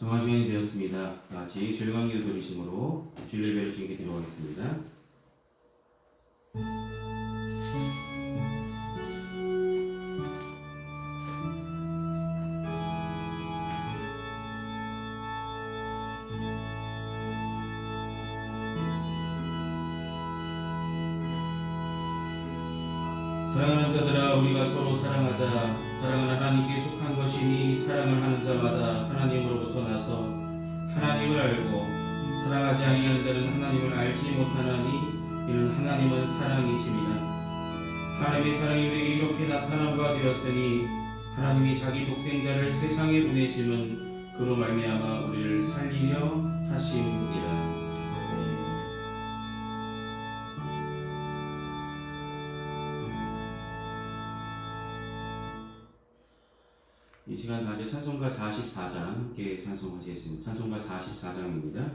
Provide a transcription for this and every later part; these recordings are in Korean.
정한 시간이 되었습니다. 같이 주일강기도 들으심으로 주일 예배를 주님께 드리겠습니다. 사랑하는 자들아, 우리가 서로 사랑하자. 사랑은 하나님께 속한 것이니 사랑을 하는 자마다 하나님으로부터 나서 하나님을 알고 사랑하지 아니하는 자는 하나님을 알지 못하나니 이는 하나님은 사랑이심이라. 하나님의 사랑이 우리에게 이렇게 나타난 바 되었으니 하나님이 자기 독생자를 세상에 보내심은 그로 말미암아 우리를 살리려 하심이라. 이 시간 가져 찬송가 44장 함께 찬송하시겠습니다. 찬송가 44장입니다.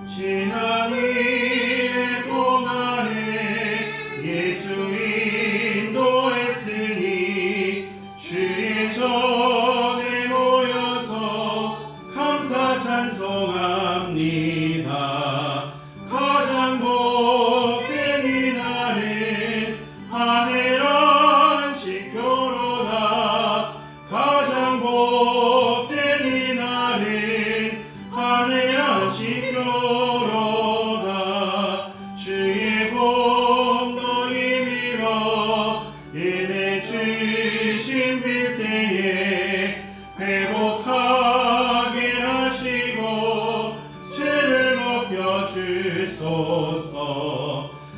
지난 일의 동안에 예수 인도했으니 주의 전에 모여서 감사 찬송합니다. 가장 복된 이날은 안일한 식교로다. 가장 복된 이날은 안일한 식교로다. 주의 공도 힘입어 은혜 주신 빌때에 회복하게 하시고 죄를 벗겨주소서.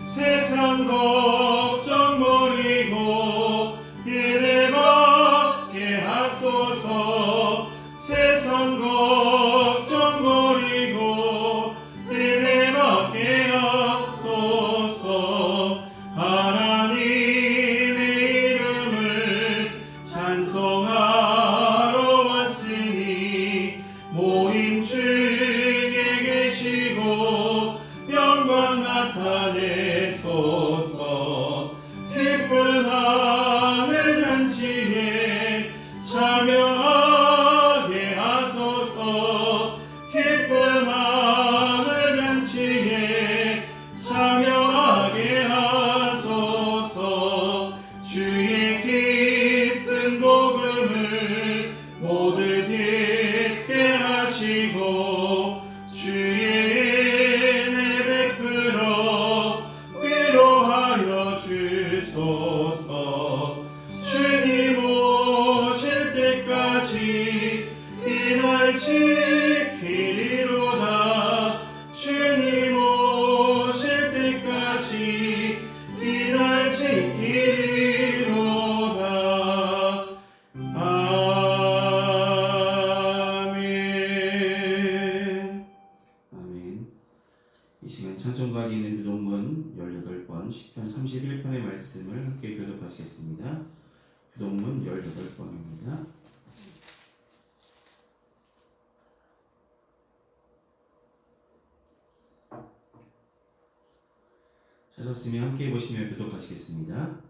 세상 걱정 버리고 은혜 받게 하소서. 세상 걱정 버리고 은혜 받게 하소서. 하나님의 이름을 찬송하러 왔으니 모임 중에 계시고 영광 나타내소서. 기쁜 하늘 잔치에 참여하게 하소서. 기쁜 하늘 잔치에 참여하게 하소서. 주의 기쁜 복음을 모두 듣게 하시고 주의 은혜 베풀어 위로하여 주소서. 주님 오실 때까지 이날 지키리로다. 주님 오실 때까지 이날 지키리로다. 아멘. 아멘. 이 시간 찬송가에 있는 교동문 18번, 시편 31편의 말씀을 함께 교독하시겠습니다. 교동문 18번입니다. 찾았으면 함께 보시며 교독하시겠습니다.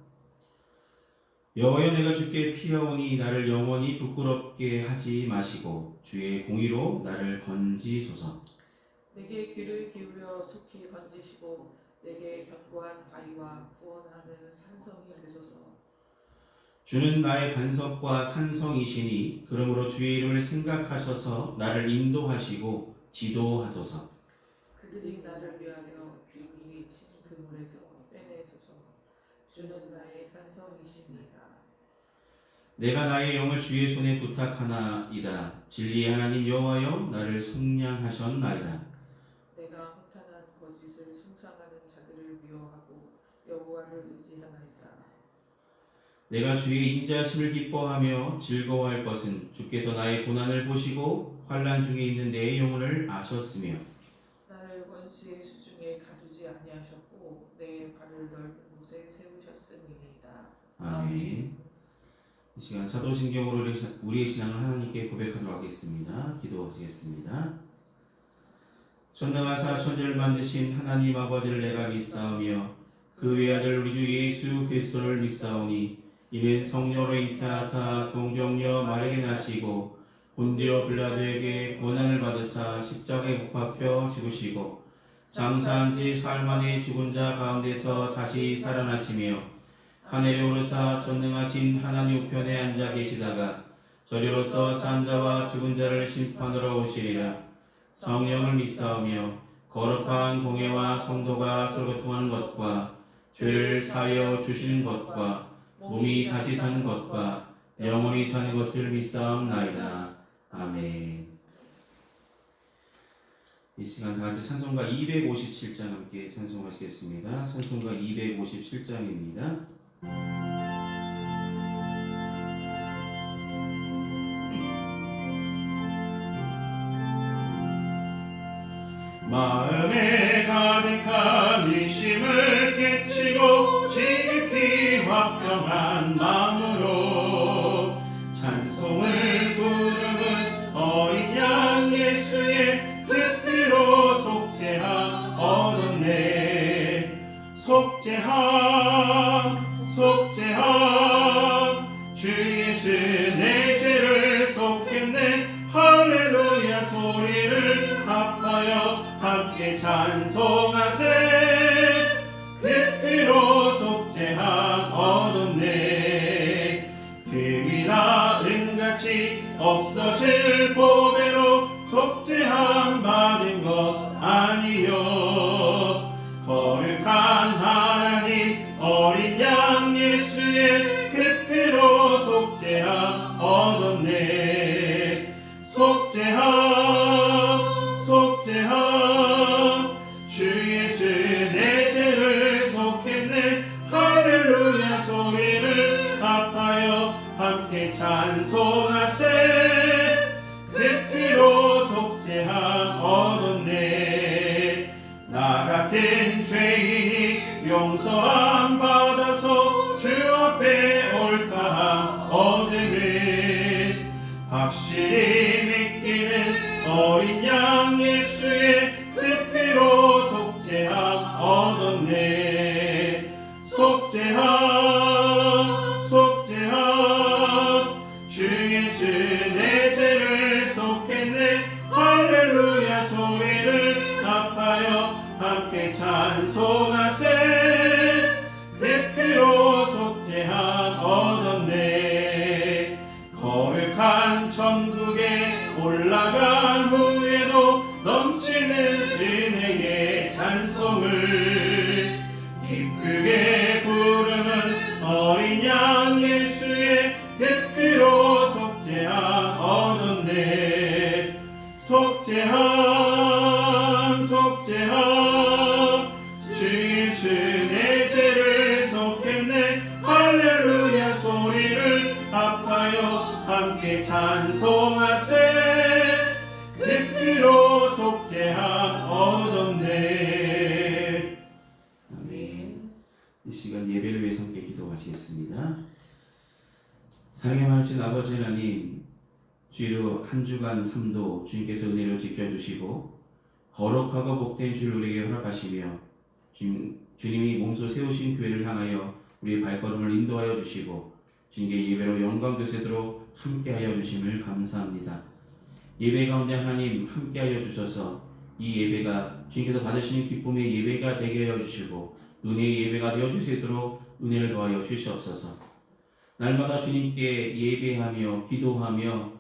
여호와여, 내가 주께 피하오니 나를 영원히 부끄럽게 하지 마시고 주의 공의로 나를 건지소서. 내게 귀를 기울여 속히 건지시고 내게 견고한 바위와 구원하는 산성이 되소서. 주는 나의 반석과 산성이시니 그러므로 주의 이름을 생각하셔서 나를 인도하시고 지도하소서. 그들이 나를 위하여 이미 친 그물에서 빼내소서. 주는 나의 산성이시니이다. 내가 나의 영을 주의 손에 부탁하나이다. 진리의 하나님 여호와여, 나를 속량하셨나이다. 내가 허탄한 거짓을 숭상하는 자들을 미워하고 여호와를 의지하나이다. 내가 주의 인자심을 기뻐하며 즐거워할 것은 주께서 나의 고난을 보시고 환난 중에 있는 내 영혼을 아셨으며 나를 원수의 수중에 가두지 아니하셨고 내 발을 넓은 곳에 세우셨음이니이다. 아멘. 이 시간 사도신경으로 우리의 신앙을 하나님께 고백하도록 하겠습니다. 기도하시겠습니다. 전능하사 천지를 만드신 하나님 아버지를 내가 믿사오며 그 외아들 우리 주 예수 그리스도를 믿사오니 이는 성령으로 잉태하사 동정녀 마리아에게 나시고 본디오 빌라도에게 고난을 받으사 십자가에 못 박혀 죽으시고 장사한 지 사흘 만에 죽은 자 가운데서 다시 살아나시며 하늘에 오르사 전능하신 하나님 우편에 앉아 계시다가 저리로서 산 자와 죽은 자를 심판으로 오시리라. 성령을 믿사오며 거룩한 공예와 성도가 서로 통하는 것과 죄를 사하여 주시는 것과 몸이 다시 사는 것과 영원히 사는 것을 믿사옵나이다. 아멘. 이 시간 다 같이 찬송가 257장 함께 찬송하시겠습니다. 찬송가 257장입니다. 마음에 가득한 의심을 깨치고 지극히 화평한 마음으로 찬송을 부르는 어린 양 예수의 그 피로 속죄함 얻었네. 속죄함 속죄함 주 예수 내 죄를 속했네. 할렐루야 소리를 합하여 함께 찬송하세. 그 피로 속죄함 얻었네. 금이나 은같이 없어질 보배로 속죄함 받은 것 아니요. 거룩한 하나님 어린 양 예수의 그 피로 속죄함 얻었네. 속죄함 속죄함 주 예수 내 죄를 속했네. 할렐루야 소리를 합하여 함께 찬송하세. 그 피로 속죄함 얻었네. 나 같은 죄인이 용서함 받아서 주 앞에 옳다함 얻으리. 확실히 믿기는 어린 양 예수의 그 피로 속죄함 얻었네. 속죄함 속죄함 주 예수 내 죄를 속했네. 할렐루야 소리를 합하여 함께 찬송하세. 그 피로 속죄함 얻었네. 거룩한 천국에 올라간 후에도 넘치는 은혜의 찬송을 기쁘게 부르는 어린 양 예수의 그 피로 속죄함 얻었네. 속죄함 속죄함 주 예수 내 죄를 속했네. 할렐루야 소리를 합하여 함께 찬송하세. 그 피로 속죄함 얻었네. 아멘. 이 시간 예배를 위해서 함께 기도하시겠습니다. 사랑의 많으신 아버지 하나님, 주로 한 주간 삶도 주님께서 은혜로 지켜주시고 거룩하고 복된 주를 우리에게 허락하시며 주님이 몸소 세우신 교회를 향하여 우리의 발걸음을 인도하여 주시고 주님께 예배로 영광 되세도록 함께하여 주심을 감사합니다. 예배 가운데 하나님 함께하여 주셔서 이 예배가 주님께서 받으시는 기쁨의 예배가 되게 하여 주시고 은혜의 예배가 되어 주시도록 은혜를 더하여 주시옵소서. 날마다 주님께 예배하며 기도하며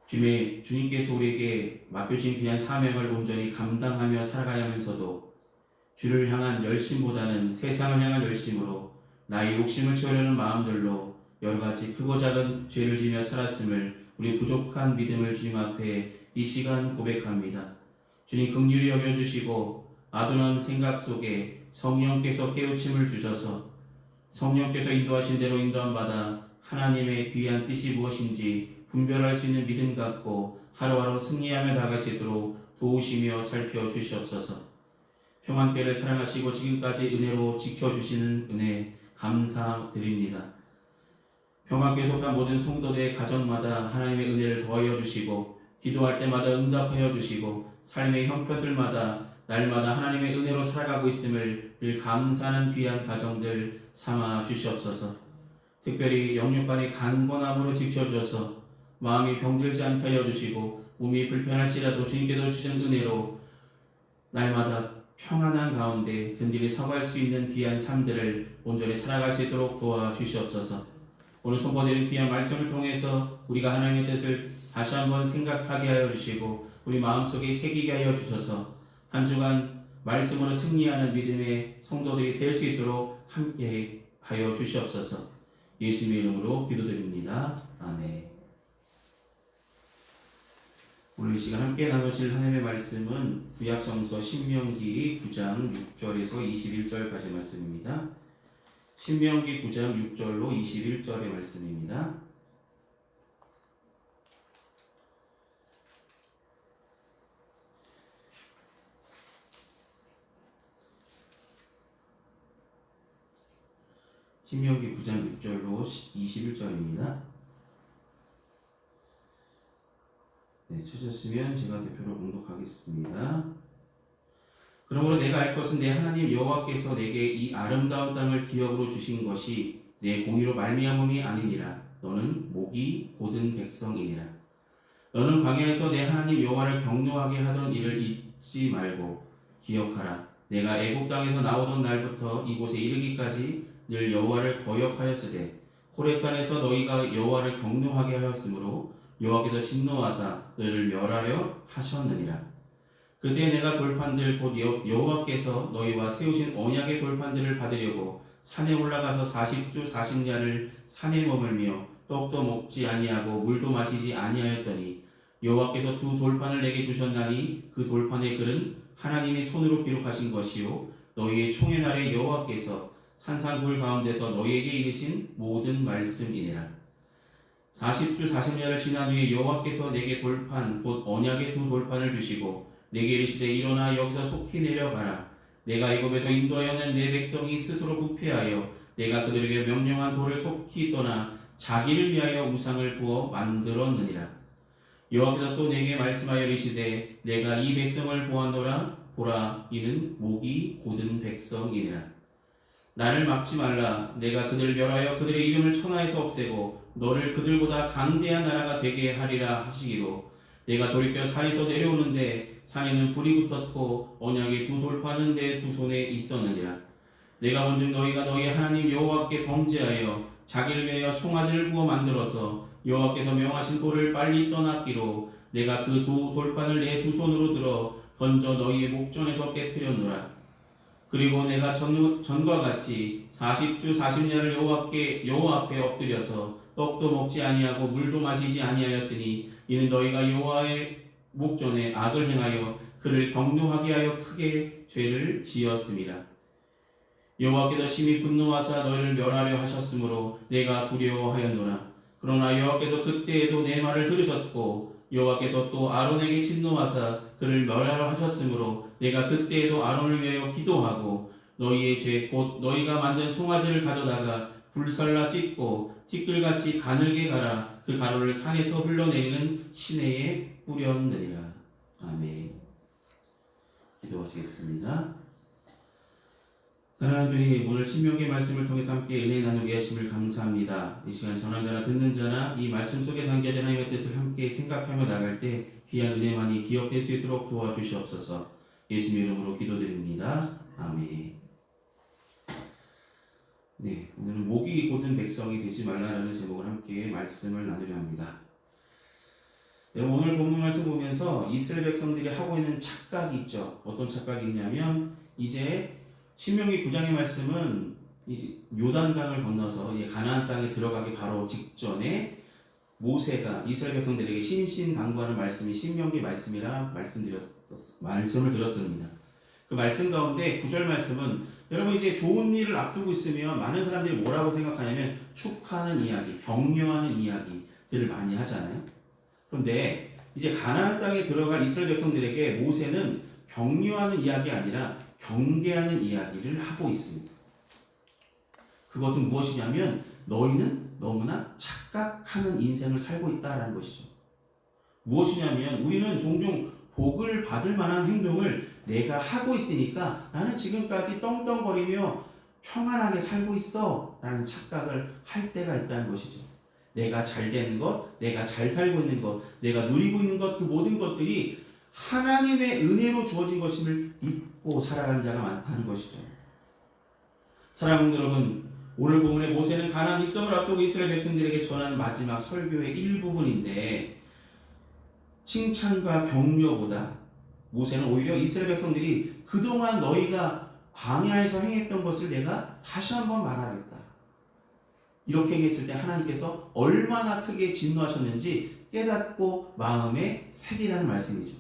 주님께서 우리에게 맡겨진 귀한 사명을 온전히 감당하며 살아가야 하면서도 주를 향한 열심보다는 세상을 향한 열심으로 나의 욕심을 채우려는 마음들로 여러가지 크고 작은 죄를 지며 살았음을 우리 부족한 믿음을 주님 앞에 이 시간 고백합니다. 주님 긍휼히 여겨주시고 아둔한 생각 속에 성령께서 깨우침을 주셔서 성령께서 인도하신 대로 인도함 받아 하나님의 귀한 뜻이 무엇인지 분별할 수 있는 믿음 갖고 하루하루 승리하며 나가시도록 도우시며 살펴주시옵소서. 평안교회를 사랑하시고 지금까지 은혜로 지켜주시는 은혜 감사드립니다. 평안교회 속한 모든 성도들의 가정마다 하나님의 은혜를 더하여 주시고 기도할 때마다 응답하여 주시고 삶의 형편들마다 날마다 하나님의 은혜로 살아가고 있음을 늘 감사하는 귀한 가정들 삼아 주시옵소서. 특별히 영육간의 강건함으로 지켜주셔서 마음이 병들지 않게 하여 주시고 몸이 불편할지라도 주님께서 주신 은혜로 날마다 평안한 가운데 든든히 서갈 수 있는 귀한 삶들을 온전히 살아갈 수 있도록 도와주시옵소서. 오늘 선포드린 귀한 말씀을 통해서 우리가 하나님의 뜻을 다시 한번 생각하게 하여 주시고 우리 마음속에 새기게 하여 주셔서 한 주간 말씀으로 승리하는 믿음의 성도들이 될 수 있도록 함께 하여 주시옵소서. 예수님의 이름으로 기도드립니다. 아멘. 오늘 이 시간 함께 나누실 하나님의 말씀은 구약성서 신명기 9장 6절에서 21절까지 말씀입니다. 신명기 9장 6절로 21절의 말씀입니다. 신명기 9장 6절로 21절입니다. 네, 찾으셨으면 제가 대표로 공독하겠습니다. 그러므로 내가 알 것은 내 하나님 여호와께서 내게 이 아름다운 땅을 기업으로 주신 것이 내 공의로 말미암음이 아니니라. 너는 목이 곧은 백성이니라. 너는 광야에서 내 하나님 여호와를 경노하게 하던 일을 잊지 말고 기억하라. 내가 애굽 땅에서 나오던 날부터 이곳에 이르기까지 늘 여호와를 거역하였으되 호렙산에서 너희가 여호와를 경노하게 하였으므로 여호와께서 진노하사 너희를 멸하려 하셨느니라. 그때 내가 돌판들 곧 여호와께서 너희와 세우신 언약의 돌판들을 받으려고 산에 올라가서 40주 40야를 산에 머물며 떡도 먹지 아니하고 물도 마시지 아니하였더니 여호와께서 두 돌판을 내게 주셨나니 그 돌판의 글은 하나님이 손으로 기록하신 것이요 너희의 총의 날에 여호와께서 산상굴 가운데서 너희에게 이르신 모든 말씀이니라. 40주 40년을 지난 후에 여호와께서 내게 돌판 곧 언약의 두 돌판을 주시고 내게 이르시되 일어나 여기서 속히 내려가라. 내가 애굽에서 인도하여 낸 내 백성이 스스로 부패하여 내가 그들에게 명령한 돌을 속히 떠나 자기를 위하여 우상을 부어 만들었느니라. 여호와께서 또 내게 말씀하여 이르시되 내가 이 백성을 보았노라. 보라 이는 목이 곧은 백성이니라. 나를 막지 말라. 내가 그들을 멸하여 그들의 이름을 천하에서 없애고 너를 그들보다 강대한 나라가 되게 하리라 하시기로 내가 돌이켜 산에서 내려오는데 산에는 불이 붙었고 언약의 두 돌판은 내 두 손에 있었느니라. 내가 본즉 너희가 너희 하나님 여호와께 범죄하여 자기를 위하여 송아지를 구워 만들어서 여호와께서 명하신 돌을 빨리 떠났기로 내가 그 두 돌판을 내 두 손으로 들어 던져 너희의 목전에서 깨뜨렸노라. 그리고 내가 전과 같이 40주 40년을 여호와 앞에 엎드려서 떡도 먹지 아니하고 물도 마시지 아니하였으니 이는 너희가 여호와의 목전에 악을 행하여 그를 경노하게 하여 크게 죄를 지었습니다. 여호와께서 심히 분노하사 너희를 멸하려 하셨으므로 내가 두려워하였노라. 그러나 여호와께서 그때에도 내 말을 들으셨고 여호와께서 또 아론에게 진노하사 그를 멸하려 하셨으므로 내가 그때에도 아론을 위하여 기도하고 너희의 죄 곧 너희가 만든 송아지를 가져다가 불살라 찢고 티끌같이 가늘게 갈아 그 가루를 산에서 흘러내리는 시내에 뿌렸느니라. 아멘. 기도하시겠습니다. 사랑하는 주님, 오늘 신명기의 말씀을 통해서 함께 은혜 나누게 하심을 감사합니다. 이 시간 전한 자나 듣는 자나 이 말씀 속에 담겨진 하나님의 뜻을 함께 생각하며 나갈 때 귀한 은혜만이 기억될 수 있도록 도와주시옵소서. 예수님 이름으로 기도드립니다. 아멘. 네, 오늘은 목이 곧은 백성이 되지 말라라는 제목을 함께 말씀을 나누려 합니다. 여러분, 오늘 본문 말씀 보면서 이스라엘 백성들이 하고 있는 착각이 있죠. 어떤 착각이 있냐면 이제 신명기 9장의 말씀은 이제 요단강을 건너서 이제 가나안 땅에 들어가기 바로 직전에 모세가 이스라엘 백성들에게 신신당부하는 말씀이 신명기 말씀이라 말씀을 들었습니다. 그 말씀 가운데 9절 말씀은 여러분 이제 좋은 일을 앞두고 있으면 많은 사람들이 뭐라고 생각하냐면 축하하는 이야기, 격려하는 이야기들을 많이 하잖아요. 그런데 이제 가나안 땅에 들어갈 이스라엘 백성들에게 모세는 격려하는 이야기가 아니라 경계하는 이야기를 하고 있습니다. 그것은 무엇이냐면 너희는 너무나 착각하는 인생을 살고 있다라는 것이죠. 무엇이냐면 우리는 종종 복을 받을 만한 행동을 내가 하고 있으니까 나는 지금까지 떵떵거리며 평안하게 살고 있어 라는 착각을 할 때가 있다는 것이죠. 내가 잘 되는 것, 내가 잘 살고 있는 것, 내가 누리고 있는 것, 그 모든 것들이 하나님의 은혜로 주어진 것임을 잊고 살아가는 자가 많다는 것이죠. 사랑하는 여러분, 오늘 본문의 모세는 가나안 입성을 앞두고 이스라엘 백성들에게 전한 마지막 설교의 일부분인데, 칭찬과 격려보다 모세는 오히려 이스라엘 백성들이 그동안 너희가 광야에서 행했던 것을 내가 다시 한번 말하겠다. 이렇게 행했을 때 하나님께서 얼마나 크게 진노하셨는지 깨닫고 마음에 새기라는 말씀이죠.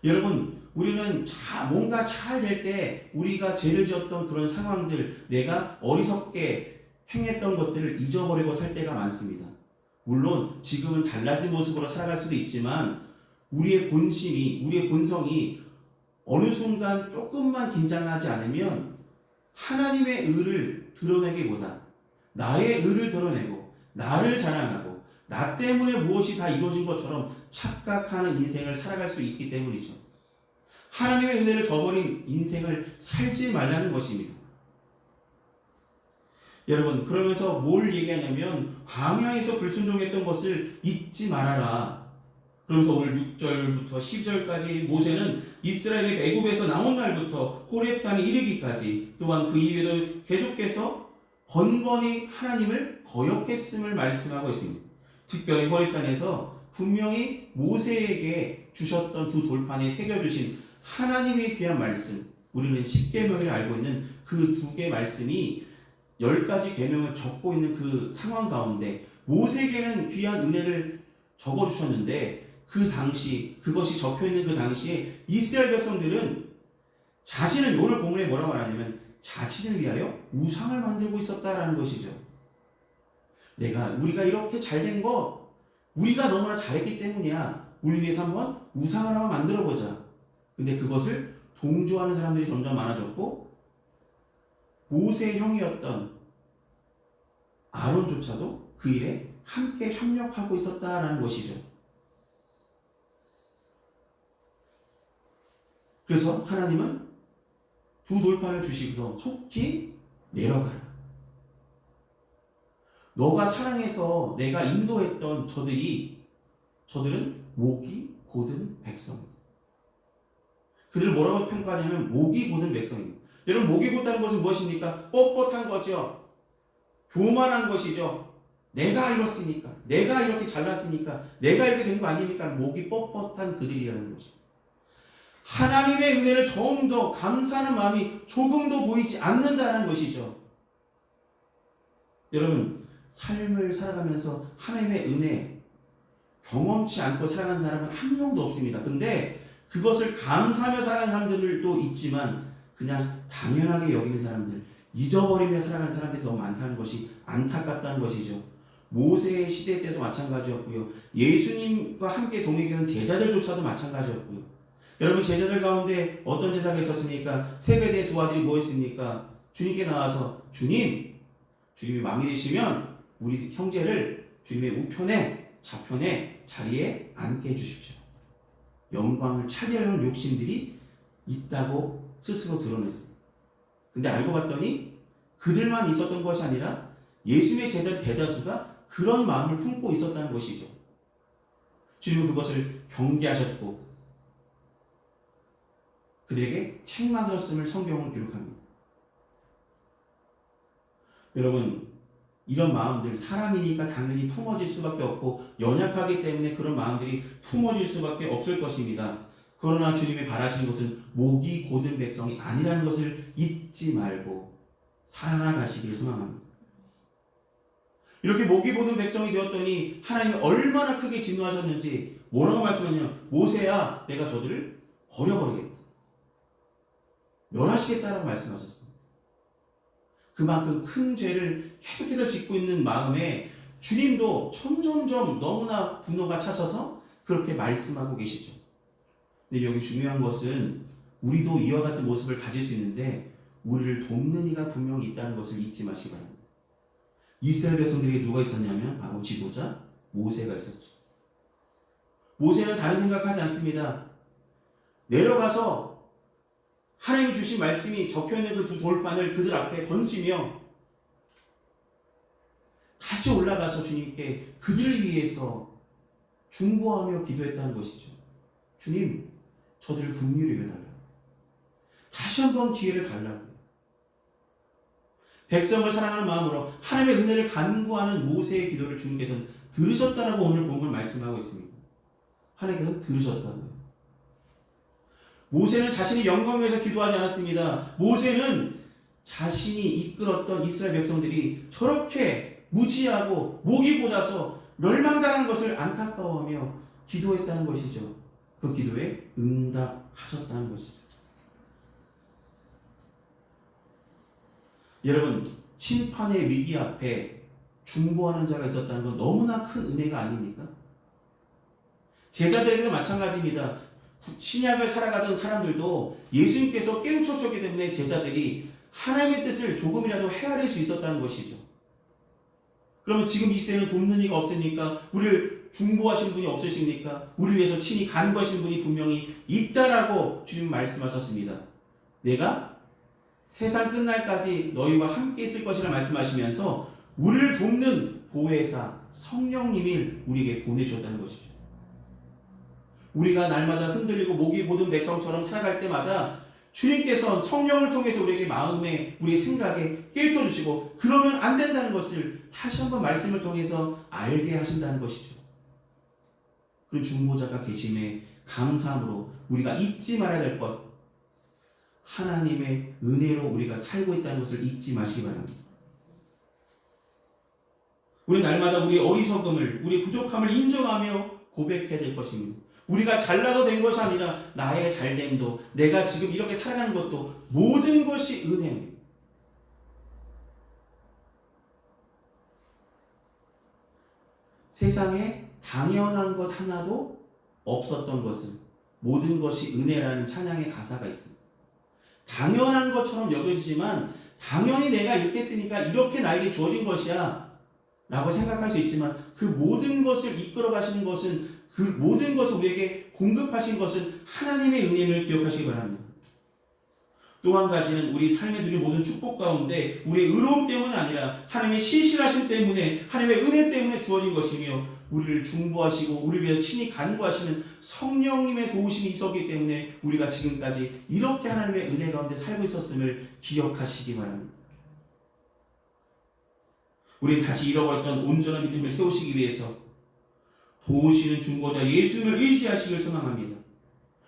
여러분, 우리는 뭔가 잘 될 때 우리가 죄를 지었던 그런 상황들, 내가 어리석게 행했던 것들을 잊어버리고 살 때가 많습니다. 물론 지금은 달라진 모습으로 살아갈 수도 있지만 우리의 본심이, 우리의 본성이 어느 순간 조금만 긴장하지 않으면 하나님의 의를 드러내기보다 나의 의를 드러내고 나를 자랑하고 나 때문에 무엇이 다 이루어진 것처럼 착각하는 인생을 살아갈 수 있기 때문이죠. 하나님의 은혜를 저버린 인생을 살지 말라는 것입니다. 여러분, 그러면서 뭘 얘기하냐면 광야에서 불순종했던 것을 잊지 말아라. 그러면서 오늘 6절부터 10절까지 모세는 이스라엘이 애굽에서 나온 날부터 호렙산에 이르기까지, 또한 그 이후에도 계속해서 번번이 하나님을 거역했음을 말씀하고 있습니다. 특별히 호렙산에서 분명히 모세에게 주셨던 두 돌판에 새겨주신 하나님의 귀한 말씀, 우리는 10계명을 알고 있는 그 두 개 말씀이 10가지 계명을 적고 있는 그 상황 가운데 모세에게는 귀한 은혜를 적어주셨는데, 그 당시 그것이 적혀있는 그 당시에 이스라엘 백성들은 자신을, 오늘 본문에 뭐라고 말하냐면 자신을 위하여 우상을 만들고 있었다라는 것이죠. 우리가 이렇게 잘된 거 우리가 너무나 잘했기 때문이야. 우리 위해서 한번 우상을 한번 만들어보자. 근데 그것을 동조하는 사람들이 점점 많아졌고, 모세의 형이었던 아론조차도 그 일에 함께 협력하고 있었다라는 것이죠. 그래서 하나님은 두 돌판을 주시고서 속히 내려가라. 너가 사랑해서 내가 인도했던 저들은 목이 곧은 백성이다. 그들을 뭐라고 평가하냐면 목이 곧은 백성입니다. 여러분, 목이 곧다는 것은 무엇입니까? 뻣뻣한 거죠. 교만한 것이죠. 내가 이렇으니까, 내가 이렇게 잘났으니까, 내가 이렇게 된 거 아닙니까? 목이 뻣뻣한 그들이라는 것입니다. 하나님의 은혜를 좀 더 감사하는 마음이 조금도 보이지 않는다는 것이죠. 여러분, 삶을 살아가면서 하나님의 은혜 경험치 않고 살아가는 사람은 한 명도 없습니다. 근데 그것을 감사하며 살아가는 사람들도 있지만 그냥 당연하게 여기는 사람들, 잊어버리며 살아가는 사람들이 너무 많다는 것이 안타깝다는 것이죠. 모세의 시대 때도 마찬가지였고요. 예수님과 함께 동행하는 제자들조차도 마찬가지였고요. 여러분, 제자들 가운데 어떤 제자가 있었습니까? 세베대의 두 아들이 뭐 했습니까? 주님께 나와서 주님이 마음이 되시면 우리 형제를 주님의 우편에, 좌편에, 자리에 앉게 해주십시오. 영광을 차지하려는 욕심들이 있다고 스스로 드러냈습니다. 근데 알고 봤더니 그들만 있었던 것이 아니라 예수님의 제자들 대다수가 그런 마음을 품고 있었다는 것이죠. 주님은 그것을 경계하셨고 그들에게 책망하셨음을 성경은 기록합니다. 여러분, 이런 마음들, 사람이니까 당연히 품어질 수밖에 없고 연약하기 때문에 그런 마음들이 품어질 수밖에 없을 것입니다. 그러나 주님이 바라시는 것은 목이 곧은 백성이 아니라는 것을 잊지 말고 살아가시기를 소망합니다. 이렇게 목이 곧은 백성이 되었더니 하나님이 얼마나 크게 진노하셨는지 뭐라고 말씀하냐면, 모세야, 내가 저들을 버려버리겠다, 멸하시겠다라고 말씀하셨습니다. 그만큼 큰 죄를 계속해서 짓고 있는 마음에 주님도 점점점 너무나 분노가 차셔서 그렇게 말씀하고 계시죠. 근데 여기 중요한 것은 우리도 이와 같은 모습을 가질 수 있는데 우리를 돕는 이가 분명히 있다는 것을 잊지 마시기 바랍니다. 이스라엘 백성들에게 누가 있었냐면 바로 지도자 모세가 있었죠. 모세는 다른 생각하지 않습니다. 내려가서 하나님이 주신 말씀이 적혀있는 그 두 돌판을 그들 앞에 던지며 다시 올라가서 주님께 그들을 위해서 중보하며 기도했다는 것이죠. 주님, 저들을 긍휼히 여겨달라고. 다시 한번 기회를 달라고요. 백성을 사랑하는 마음으로 하나님의 은혜를 간구하는 모세의 기도를 주님께서는 들으셨다라고 오늘 본문 말씀하고 있습니다. 하나님께서는 들으셨다고요. 모세는 자신의 영광을 위해서 기도하지 않았습니다. 모세는 자신이 이끌었던 이스라엘 백성들이 저렇게 무지하고 목이 곧아서 멸망당한 것을 안타까워하며 기도했다는 것이죠. 그 기도에 응답하셨다는 것이죠. 여러분, 심판의 위기 앞에 중보하는 자가 있었다는 건 너무나 큰 은혜가 아닙니까? 제자들에게도 마찬가지입니다. 신약을 살아가던 사람들도 예수님께서 깨우쳐 주셨기 때문에 제자들이 하나님의 뜻을 조금이라도 헤아릴 수 있었다는 것이죠. 그러면 지금 이 시대는 돕는 이가 없으니까, 우리를 중보하시는 분이 없으십니까? 우리를 위해서 친히 간구하시는 분이 분명히 있다라고 주님 말씀하셨습니다. 내가 세상 끝날까지 너희와 함께 있을 것이라 말씀하시면서 우리를 돕는 보혜사 성령님을 우리에게 보내주셨다는 것이죠. 우리가 날마다 흔들리고 목이 곧은 백성처럼 살아갈 때마다 주님께서 성령을 통해서 우리에게 마음에, 우리의 생각에 깨우쳐 주시고, 그러면 안 된다는 것을 다시 한번 말씀을 통해서 알게 하신다는 것이죠. 그런 중보자가 계심에 감사함으로 우리가 잊지 말아야 될 것, 하나님의 은혜로 우리가 살고 있다는 것을 잊지 마시기 바랍니다. 우리 날마다 우리의 어리석음을, 우리의 부족함을 인정하며 고백해야 될 것입니다. 우리가 잘나서 된 것이 아니라 나의 잘됨도, 내가 지금 이렇게 살아가는 것도 모든 것이 은혜입니다. 세상에 당연한 것 하나도 없었던 것은 모든 것이 은혜라는 찬양의 가사가 있습니다. 당연한 것처럼 여겨지지만, 당연히 내가 이렇게 했으니까 이렇게 나에게 주어진 것이야 라고 생각할 수 있지만, 그 모든 것을 이끌어 가시는 것은, 그 모든 것을 우리에게 공급하신 것은 하나님의 은혜를 기억하시기 바랍니다. 또 한 가지는 우리 삶에 드린 모든 축복 가운데 우리의 의로움 때문이 아니라 하나님의 신실하심 때문에, 하나님의 은혜 때문에 주어진 것이며, 우리를 중보하시고 우리를 위해서 친히 간구하시는 성령님의 도우심이 있었기 때문에 우리가 지금까지 이렇게 하나님의 은혜 가운데 살고 있었음을 기억하시기 바랍니다. 우리는 다시 잃어버렸던 온전한 믿음을 세우시기 위해서 도우시는 중보자 예수님을 의지하시길 소망합니다.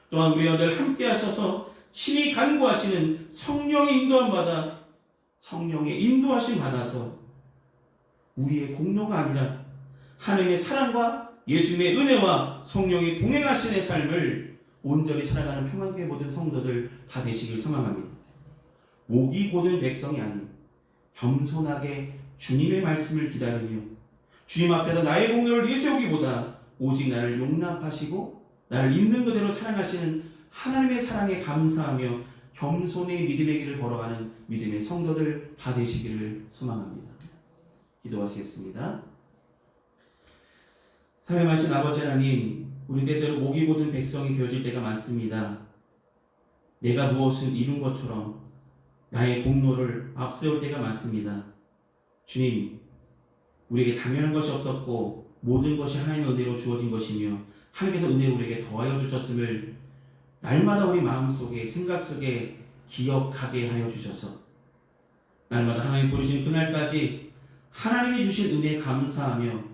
또한 우리와 늘 함께 하셔서 친히 간구하시는 성령의 인도함 받아, 성령의 인도하심 받아서 우리의 공로가 아니라 하나님의 사랑과 예수님의 은혜와 성령이 동행하시는 삶을 온전히 살아가는 평안교회 모든 성도들 다 되시길 소망합니다. 목이 곧은 백성이 아닌 겸손하게 주님의 말씀을 기다리며 주님 앞에서 나의 공로를 내세우기보다 오직 나를 용납하시고 나를 있는 그대로 사랑하시는 하나님의 사랑에 감사하며 겸손의 믿음의 길을 걸어가는 믿음의 성도들 다 되시기를 소망합니다. 기도하시겠습니다. 사랑하신 아버지 하나님, 우리 때때로 목이 곧은 백성이 되어질 때가 많습니다. 내가 무엇을 이룬 것처럼 나의 공로를 앞세울 때가 많습니다. 주님, 우리에게 당연한 것이 없었고 모든 것이 하나님의 은혜로 주어진 것이며 하나님께서 은혜를 우리에게 더하여 주셨음을 날마다 우리 마음속에, 생각 속에 기억하게 하여 주셔서 날마다 하나님 부르신 그날까지 하나님이 주신 은혜에 감사하며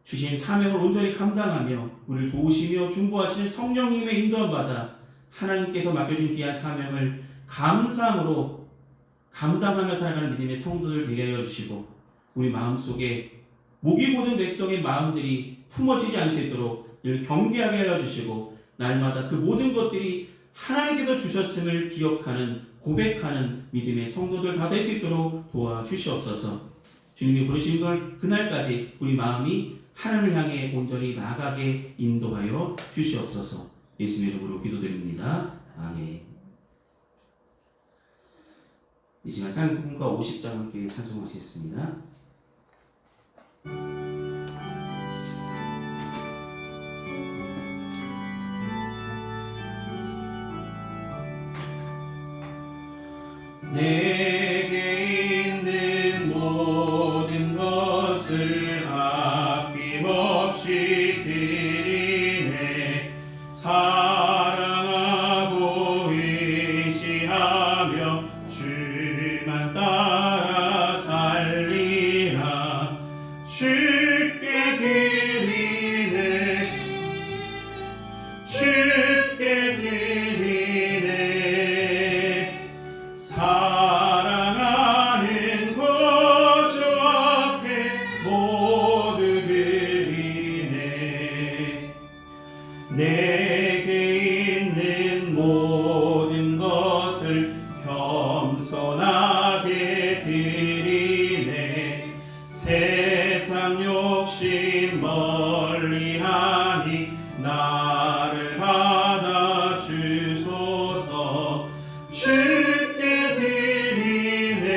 주신 사명을 온전히 감당하며 우리를 도우시며 중보하시는 성령님의 인도함 받아 하나님께서 맡겨준 귀한 사명을 감사함으로 감당하며 살아가는 믿음의 성도들 되게 하여 주시고, 우리 마음속에 목이 곧은 백성의 마음들이 품어지지 않을 수 있도록 늘 경계하게 하여 주시고, 날마다 그 모든 것들이 하나님께서 주셨음을 기억하는, 고백하는 믿음의 성도들 다 될 수 있도록 도와주시옵소서. 주님이 부르신 그날까지 우리 마음이 하나님을 향해 온전히 나아가게 인도하여 주시옵소서. 예수님의 이름으로 기도드립니다. 아멘. 이 시간 찬송가 50장 함께 찬송하시겠습니다. 내게 있는 모든 것을 아낌없이 드리네. 사랑하고 의지하며 주만 따라 살리라. 주께 드리네, 주께 드리네. 사랑하는 구주 앞에 모두 드리네. 내게 있는 모든 것을 겸손하게 드리네. 세상 욕심 멀리하니 나를 받아 주소서. 주께 드리네,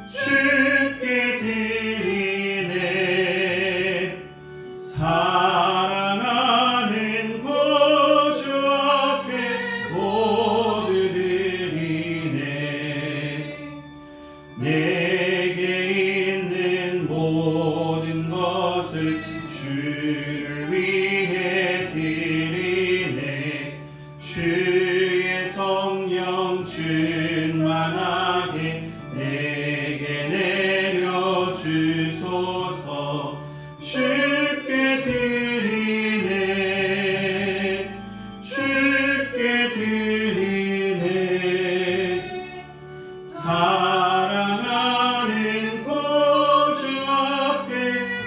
주께 드리네. 사랑하는 구주 앞에 모두 드리네. 내게 있는 모든 것을 주를 위해 드리네. 주의 성령 충만하게 내게 내려 주소서. 주께 드리네, 주께 드리네. 사랑하는 구주 앞에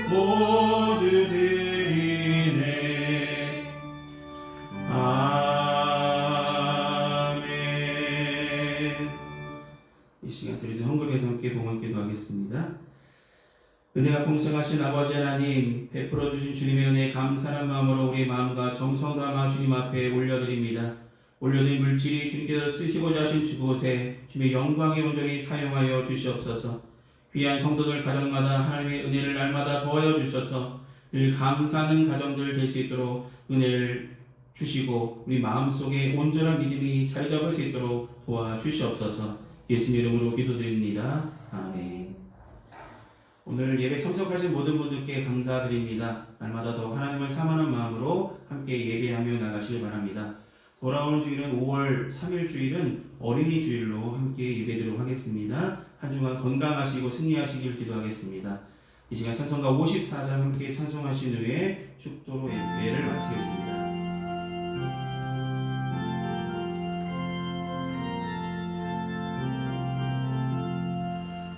모두 드리네. 아멘. 이 시간 드리는 헌금에서 함께 봉헌 기도하겠습니다. 은혜가 풍성하신 아버지 하나님, 베풀어 주신 주님의 은혜에 감사한 마음으로 우리의 마음과 정성 담아 주님 앞에 올려드립니다. 올려드린 물질이 주님께서 쓰시고자 하신 주곳에 주님의 영광에 온전히 사용하여 주시옵소서. 귀한 성도들 가정마다 하나님의 은혜를 날마다 더하여 주셔서 늘 감사하는 가정들 될 수 있도록 은혜를 주시고 우리 마음속에 온전한 믿음이 자리 잡을 수 있도록 도와주시옵소서. 예수님 이름으로 기도드립니다. 아멘. 오늘 예배 참석하신 모든 분들께 감사드립니다. 날마다 더 하나님을 사모하는 마음으로 함께 예배하며 나가시길 바랍니다. 돌아오는 주일은 5월 3일 주일은 어린이 주일로 함께 예배드리도록 하겠습니다. 한 주간 건강하시고 승리하시길 기도하겠습니다. 이 시간 찬송가 54장 함께 찬송하신 후에 축도로 예배를 마치겠습니다.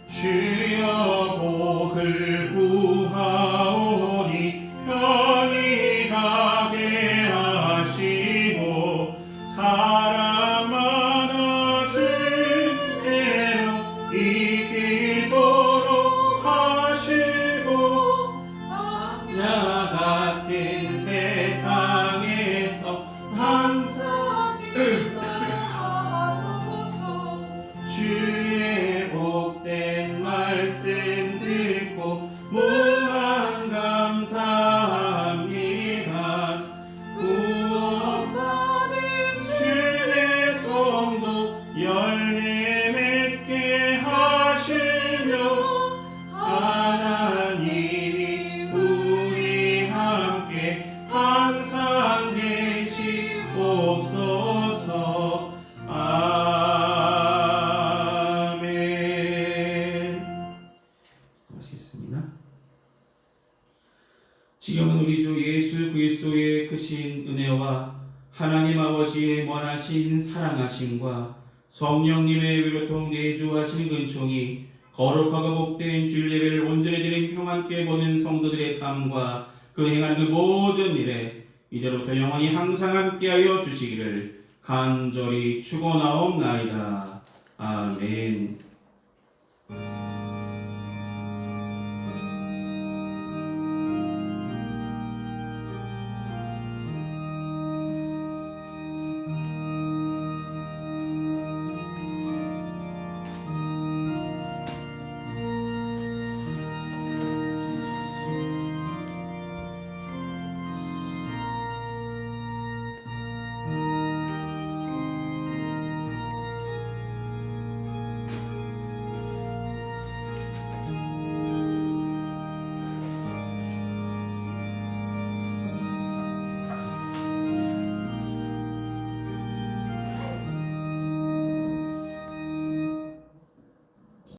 주여 복을 구하오니 편히 가게 하시고 사랑마다 주께로 이기도록 하시고 나 같은 세상에서 항상 인도하소서. 주의 복된 말씀 듣고 무한 감사합니다. 구원받은 주의 성도 열매 맺게 하시며 하나님이 우리 함께 항상 계시옵소서. 지금은 우리 주 예수 그리스도의 크신 은혜와 하나님 아버지의 원하신 사랑하심과 성령님의 위로통 내주하시는 근총이 거룩하고 복된 주일 예배를 온전히 드린 평안께 보는 성도들의 삶과 그 행하는 그 모든 일에 이제부터 영원히 항상 함께하여 주시기를 간절히 축원하옵나이다. 아멘.